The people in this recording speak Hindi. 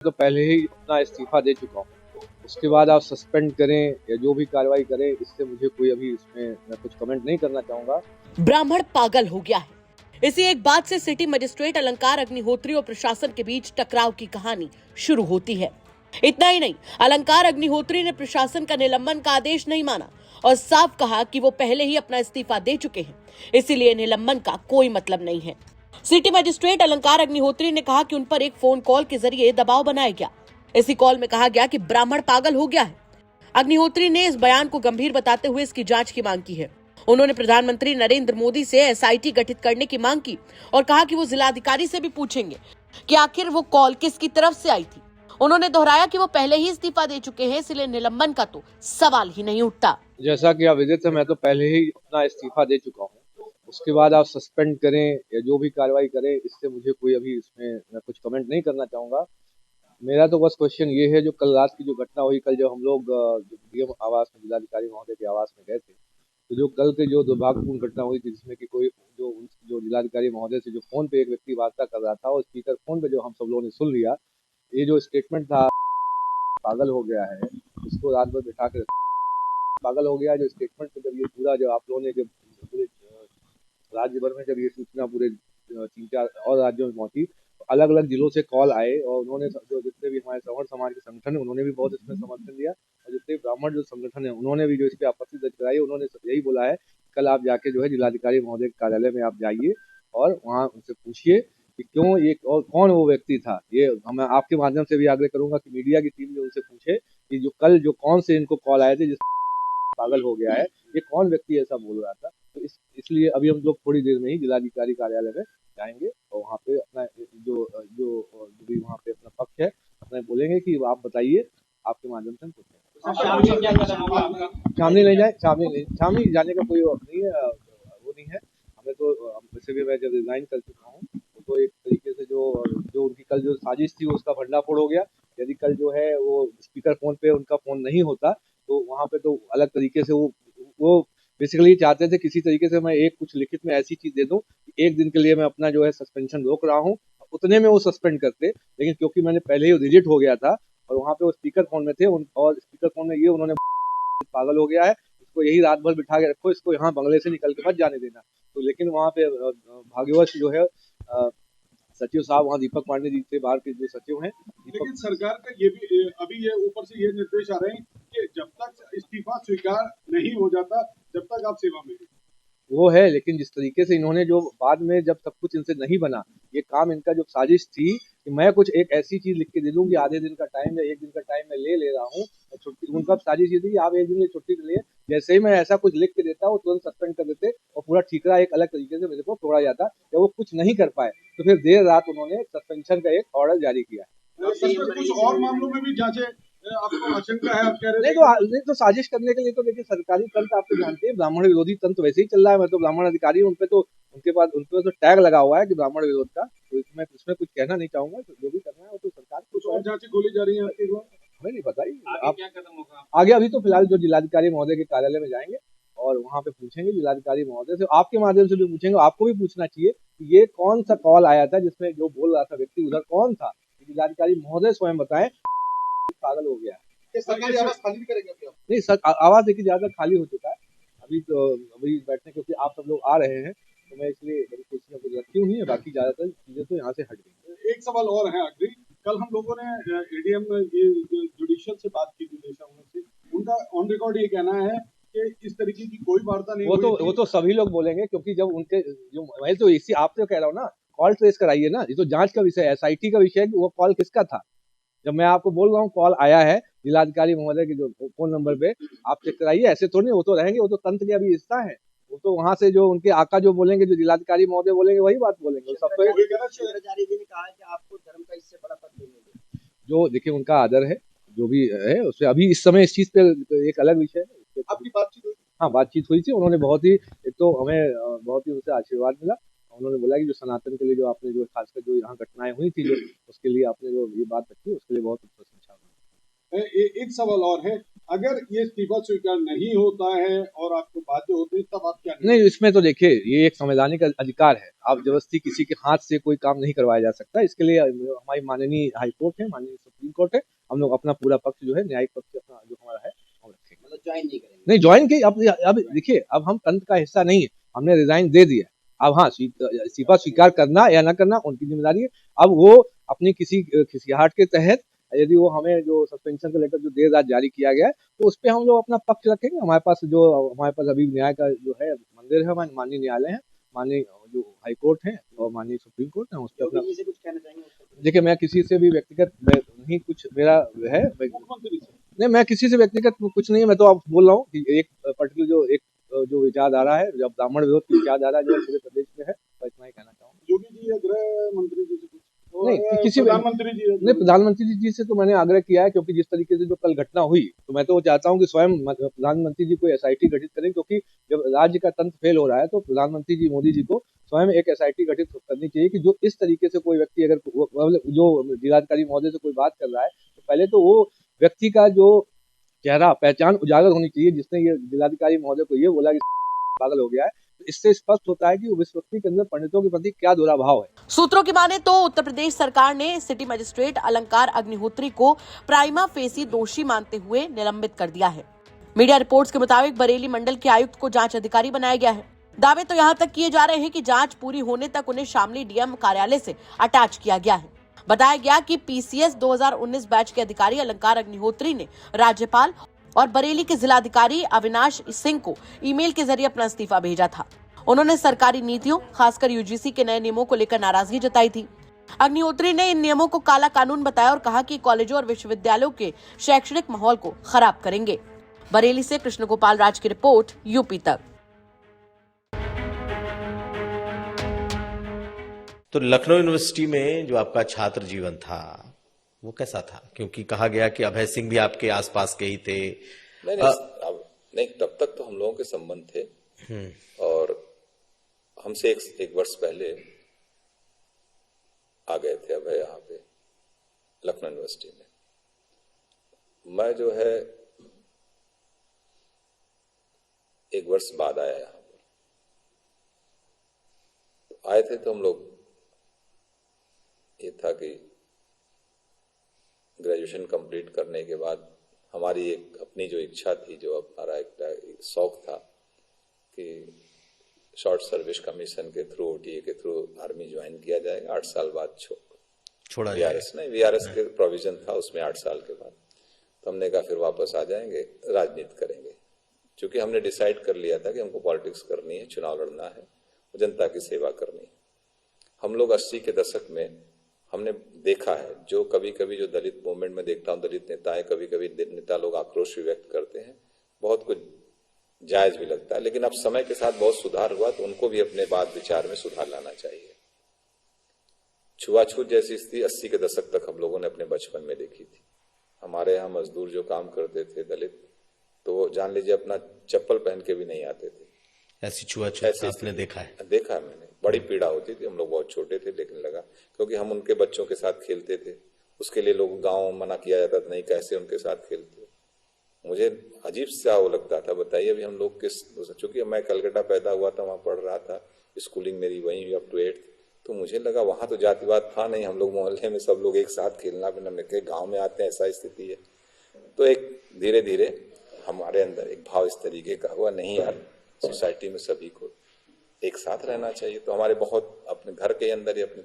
तो पहले ही अपना इस्तीफा दे चुका हूँ। उसके बाद आप सस्पेंड करें या जो भी कार्रवाई करें, इससे मुझे कोई अभी इसमें मैं कुछ कमेंट नहीं करना चाहूंगा। ब्राह्मण पागल हो गया है। इसी एक बात से सिटी मजिस्ट्रेट अलंकार अग्निहोत्री और प्रशासन के बीच टकराव की कहानी शुरू होती है। इतना ही नहीं, अलंकार अग्निहोत्री ने प्रशासन का निलंबन का आदेश नहीं माना और साफ कहा कि वो पहले ही अपना इस्तीफा दे चुके हैं, इसीलिए निलंबन का कोई मतलब नहीं है। सिटी मजिस्ट्रेट अलंकार अग्निहोत्री ने कहा कि उन पर एक फोन कॉल के जरिए दबाव बनाया गया। इसी कॉल में कहा गया कि ब्राह्मण पागल हो गया है। अग्निहोत्री ने इस बयान को गंभीर बताते हुए इसकी जांच की मांग की है। उन्होंने प्रधानमंत्री नरेंद्र मोदी से एसआईटी गठित करने की मांग की और कहा कि वो जिलाधिकारी से भी पूछेंगे कि आखिर वो कॉल किसकी तरफ से आई थी। उन्होंने दोहराया कि वो पहले ही इस्तीफा दे चुके हैं, इसलिए निलंबन का तो सवाल ही नहीं उठता। जैसा कि आप विदित है, मैं तो पहले ही अपना इस्तीफा दे चुका हूँ। उसके बाद आप सस्पेंड करें या जो भी कार्रवाई करें, इससे मुझे कोई अभी इसमें मैं कुछ कमेंट नहीं करना चाहूंगा। मेरा तो बस क्वेश्चन ये है, जो कल रात की जो घटना हुई, कल जब हम लोग जो डीएम आवास में, जिलाधिकारी महोदय के आवास में गए थे, तो जो कल के जो दुर्भाग्यपूर्ण घटना हुई थी, जिसमें कि कोई जो जिलाधिकारी महोदय से जो फोन पे एक व्यक्ति वार्ता कर रहा था और स्पीकर फोन पे जो हम सब लोगों ने सुन लिया, ये जो स्टेटमेंट था, पागल हो गया है, इसको रात भर बिठा कर पागल हो गया। जो स्टेटमेंट जब ये पूरा जो आप लोगों ने जब पूरे राज्य भर में जब ये सूचना पूरे 3-4 और राज्यों में पहुंची, तो अलग अलग जिलों से कॉल आए और उन्होंने जो जितने भी हमारे सवर्ण समाज के संगठन है, उन्होंने भी बहुत इसमें समर्थन दिया और जितने ब्राह्मण जो संगठन है, उन्होंने भी जो इस पे आपत्ति दर्ज कराई। उन्होंने यही बोला है, कल आप जाके जो है जिलाधिकारी महोदय के कार्यालय में आप जाइए और वहाँ उनसे पूछिए कि क्यों ये और कौन वो व्यक्ति था। ये मैं आपके माध्यम से भी आग्रह करूंगा कि मीडिया की टीम जो उनसे पूछे कि जो कल जो कौन से इनको कॉल आए थे, जिस पागल हो गया है, ये कौन व्यक्ति ऐसा बोल रहा था। तो इसलिए अभी हम लोग थोड़ी देर में ही जिलाधिकारी कार्यालय में जाएंगे और वहाँ पे अपना जो भी वहाँ पे अपना पक्ष है अपना बोलेंगे कि आप बताइए, आपके माध्यम से हम पूछेंगे। शामली नहीं जाए, शामली जाने का कोई वक्त नहीं है, वो नहीं है हमें। तो वैसे भी मैं जब रिजाइन कर चुका हूँ, तो एक तरीके से जो जो उनकी कल जो साजिश थी उसका भंडाफोड़ हो गया। यदि कल जो है वो स्पीकर फोन पे उनका फोन नहीं होता, तो वहाँ पे तो अलग तरीके से वो बेसिकली चाहते थे किसी तरीके से मैं एक कुछ लिखित में ऐसी चीज दे दूं कि एक दिन के लिए मैं अपना जो है सस्पेंशन रोक रहा हूँ, उतने में वो सस्पेंड करते। लेकिन क्योंकि मैंने पहले ही रिजेक्ट हो गया था और वहाँ पे वो स्पीकर फोन में थे और स्पीकर फोन में ये उन्होंने पागल हो गया है, इसको यही रात भर बिठा के रखो, इसको यहाँ बंगले से निकल के मत जाने देना। तो लेकिन वहाँ पे भाग्यवश जो है सचिव साहब वहाँ दीपक पांडे जी थे, बाहर के जो सचिव हैं। लेकिन सरकार का ये भी अभी ये ऊपर से ये निर्देश आ रहे हैं कि जब तक इस्तीफा स्वीकार नहीं हो जाता, जब तक आप सेवा में। वो है, लेकिन जिस तरीके से इन्होंने जो बाद में जब सब कुछ इनसे नहीं बना, ये काम इनका जो साजिश थी कि मैं कुछ एक ऐसी चीज लिख के दे दूं कि आधे दिन का टाइम या एक दिन का टाइम मैं ले रहा हूँ छुट्टी। उनका साजिश ये थी कि आप एक दिन की छुट्टी के लिए, जैसे ही मैं ऐसा कुछ लिख के देता वो तुरंत सस्पेंड कर देते और पूरा ठीकरा एक अलग तरीके से मेरे को तोड़ा जाता। जब वो कुछ नहीं कर पाए तो फिर देर रात उन्होंने सस्पेंशन का एक ऑर्डर जारी किया। कुछ और मामलों में भी जांचे आपको आशंका है, आप कह रहे नहीं तो साजिश करने के लिए तो देखिए सरकारी तंत्र आपको जानते हैं, ब्राह्मण विरोधी तंत्र वैसे ही चल रहा है। मैं तो ब्राह्मण अधिकारी हूँ, उनपे तो टैग लगा हुआ है कि ब्राह्मण विरोध का, तो इसमें कुछ कहना नहीं चाहूंगा। तो जो भी करना है वो तो सरकार कुछ और जांचें खोली जा रही है आपके द्वारा, हमें नहीं पता। आप क्या कदम होगा आगे? अभी तो फिलहाल जो जिलाधिकारी महोदय के कार्यालय में जाएंगे और वहाँ पे पूछेंगे जिलाधिकारी महोदय से, आपके माध्यम से भी पूछेंगे। आपको भी पूछना चाहिए कि ये कौन सा कॉल आया था जिसमें जो बोल रहा था व्यक्ति उधर कौन था। जिलाधिकारी महोदय स्वयं बताएं, पागल हो गया है। सरकारी आवास खाली भी करेंगे अभी आप? नहीं सर, आवाज देखिए ज्यादा खाली हो चुका है अभी बैठने, क्योंकि आप सब लोग आ रहे हैं तो मैं इसलिए बड़ी कुर्सियां कुछ रखी हुई है, बाकी ज्यादातर चीजें तो यहाँ से हट गई। एक सवाल और है आखिरी, कल हम लोगों ने एडीएम जुडिशियल से बात की थी देशा से, उनका ऑन रिकॉर्ड ये कहना है कि इस तरीके की कोई वार्ता नहीं हुई। वो तो सभी लोग बोलेंगे, क्योंकि जब उनके जो मैं तो इसी आप तो कह रहा हूँ ना, कॉल ट्रेस कराइए ना, ये तो जांच का विषय है, एसआईटी का विषय है कि वो कॉल किसका था। जब मैं आपको बोल रहा हूँ कॉल आया है जिलाधिकारी महोदय के जो फोन नंबर पे, आप चेक कराइए। ऐसे थोड़ी वो तो रहेंगे, वो तो तंत्र के अभी हिस्सा है। वो तो वहां से जो उनके आका जो बोलेंगे, जो जिलाधिकारी महोदय बोलेंगे, वही बात बोलेंगे। सब तो जो देखिए उनका आदर है, जो भी है उससे अभी इस समय इस चीज पे एक अलग विषय है। आपकी बातचीत हुई? हाँ, बातचीत हुई थी। उन्होंने बहुत ही, एक तो हमें बहुत ही उनसे आशीर्वाद मिला। उन्होंने बोला कि जो सनातन के लिए जो आपने जो खासकर जो यहाँ घटनाएं हुई थी, जो उसके लिए आपने जो ये बात रखी, उसके लिए बहुत प्रशंसा। एक सवाल और है, अगर ये इस्तीफा स्वीकार नहीं होता है और आपको बाध्य होते हैं तब आप क्या नहीं, इसमें तो देखिए ये एक संवैधानिक अधिकार है, आप जबरदस्ती किसी के हाथ से कोई काम नहीं करवाया जा सकता। इसके लिए हमारी माननीय हाई कोर्ट है, माननीय सुप्रीम कोर्ट है, हम लोग अपना पूरा पक्ष जो है न्यायिक पक्ष अपना जो हमारा है हम रखेंगे। मतलब ज्वाइन नहीं करेंगे? नहीं ज्वाइन की अब देखिए, अब हम तंत्र का हिस्सा नहीं है, हमने रिजाइन दे दिया। अब हाँ, इस्तीफा स्वीकार करना या ना करना उनकी जिम्मेदारी है। अब वो अपनी किसी खिसियाहट के तहत यदि वो हमें जो सस्पेंशन का लेटर जो देर रात जारी किया गया है तो उस पर हम लोग अपना पक्ष रखेंगे। हमारे पास अभी न्याय का जो है मंदिर है, माननीय न्यायालय है, माननीय जो हाई कोर्ट है और माननीय सुप्रीम कोर्ट है, उस पर अपना कुछ कहना चाहेंगे? देखिए, मैं किसी से भी व्यक्तिगत नहीं, कुछ मेरा है नहीं, मैं किसी से व्यक्तिगत कुछ नहीं है। मैं तो आप बोल रहा हूँ कि एक पर्टिकुलर जो विचारधारा है, जब ब्राह्मण विरोध की विचारधारा जो पूरे प्रदेश में है, तो इतना ही कहना चाहूँगा। योगी जी या गृह मंत्री जी से कुछ नहीं, किसी प्रधानमंत्री जी नहीं, प्रधानमंत्री जी से तो मैंने आग्रह किया है, क्योंकि जिस तरीके से जो कल घटना हुई तो मैं तो चाहता हूं कि स्वयं प्रधानमंत्री जी कोई एसआईटी गठित करें, क्योंकि जब राज्य का तंत्र फेल हो रहा है तो प्रधानमंत्री जी मोदी जी को स्वयं एक एसआईटी गठित करनी चाहिए कि जो इस तरीके से कोई व्यक्ति अगर जो जिलाधिकारी महोदय से कोई बात कर रहा है तो पहले तो वो व्यक्ति का जो चेहरा पहचान उजागर होनी चाहिए, जिसने ये जिलाधिकारी महोदय को ये बोला कि पागल हो गया है। इससे स्पष्ट होता है कि उस व्यक्ति के अंदर पंडितों के प्रति क्या दुरा भाव है। सूत्रों की माने तो उत्तर प्रदेश सरकार ने सिटी मजिस्ट्रेट अलंकार अग्निहोत्री को प्राइमा फेसी दोषी मानते हुए निलंबित कर दिया है। मीडिया रिपोर्ट्स के मुताबिक बरेली मंडल के आयुक्त को जांच अधिकारी बनाया गया है। दावे तो यहाँ तक किए जा रहे हैं कि जांच पूरी होने तक उन्हें शामली डीएम कार्यालय से अटैच किया गया है। बताया गया कि पीसीएस 2019 बैच के अधिकारी अलंकार अग्निहोत्री ने राज्यपाल और बरेली के जिलाधिकारी अविनाश सिंह को ईमेल के जरिए अपना इस्तीफा भेजा था। उन्होंने सरकारी नीतियों, खासकर यूजीसी के नए नियमों को लेकर नाराजगी जताई थी। अग्निहोत्री ने इन नियमों को काला कानून बताया और कहा कि कॉलेजों और विश्वविद्यालयों के शैक्षणिक माहौल को खराब करेंगे। बरेली से कृष्ण गोपाल राज की रिपोर्ट, यूपी तक। तो लखनऊ यूनिवर्सिटी में जो आपका छात्र जीवन था वो कैसा था? क्योंकि कहा गया कि अभय सिंह भी आपके आसपास के ही थे। नहीं, तब तक तो हम लोगों के संबंध थे और हमसे एक वर्ष पहले आ गए थे अभय यहाँ पे लखनऊ यूनिवर्सिटी में। मैं जो है एक वर्ष बाद आया यहाँ पर। तो आए थे तो हम लोग, ये था कि ग्रेजुएशन कंप्लीट करने के बाद हमारी एक अपनी जो इच्छा थी, जो हमारा एक शौक था कि शॉर्ट सर्विस कमीशन के थ्रू, ओटीए के थ्रू आर्मी ज्वाइन किया जाएगा। 8 साल बाद छोड़ा वीआरएस नहीं, वीआरएस के प्रोविजन था उसमें 8 साल के बाद। तो हमने कहा फिर वापस आ जाएंगे, राजनीति करेंगे। क्योंकि हमने डिसाइड कर लिया था कि हमको पॉलिटिक्स करनी है, चुनाव लड़ना है, जनता की सेवा करनी है। हम लोग 80 के दशक में हमने देखा है, जो कभी कभी जो दलित मूवमेंट में देखता हूँ, दलित नेताएं कभी कभी नेता लोग आक्रोश भी व्यक्त करते हैं, बहुत कुछ जायज भी लगता है। लेकिन अब समय के साथ बहुत सुधार हुआ, तो उनको भी अपने बात विचार में सुधार लाना चाहिए। छुआछूत जैसी स्थिति 80 के दशक तक हम लोगों ने अपने बचपन में देखी थी। हमारे यहाँ मजदूर जो काम करते थे दलित, तो वो जान लीजिए अपना चप्पल पहन के भी नहीं आते थे। ऐसी छुआछूत आपने देखा है? देखा है मैंने, बड़ी पीड़ा होती थी। हम लोग बहुत छोटे थे, लेकिन लगा क्योंकि हम उनके बच्चों के साथ खेलते थे, उसके लिए लोग गाँव मना किया जाता था, नहीं कैसे उनके साथ खेलते। मुझे अजीब सा वो लगता था, बताइए अभी हम लोग किस, चूंकि मैं कलकत्ता पैदा हुआ था, वहां पढ़ रहा था, स्कूलिंग मेरी वहीं हुई अप टू 8th, तो मुझे लगा वहां तो जातिवाद था नहीं, हम लोग मोहल्ले में सब लोग एक साथ खेलना पीना, के गाँव में आते हैं ऐसा स्थिति है। तो एक धीरे धीरे हमारे अंदर एक भाव इस तरीके का हुआ, नहीं यार सोसाइटी में सभी को एक साथ रहना चाहिए। तो हमारे बहुत अपने घर के अंदर ही अपने